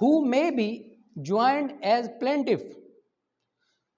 who may be joined as plaintiff.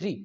3.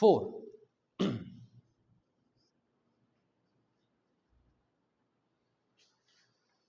4.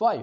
5.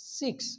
6.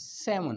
7.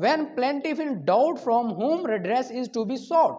when plaintiff in doubt from whom redress is to be sought,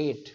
8.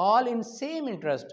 all in same interest,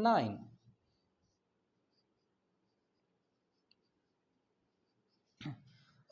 9.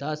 10.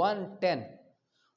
110.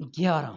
11,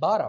12.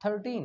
13۔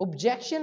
objection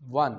1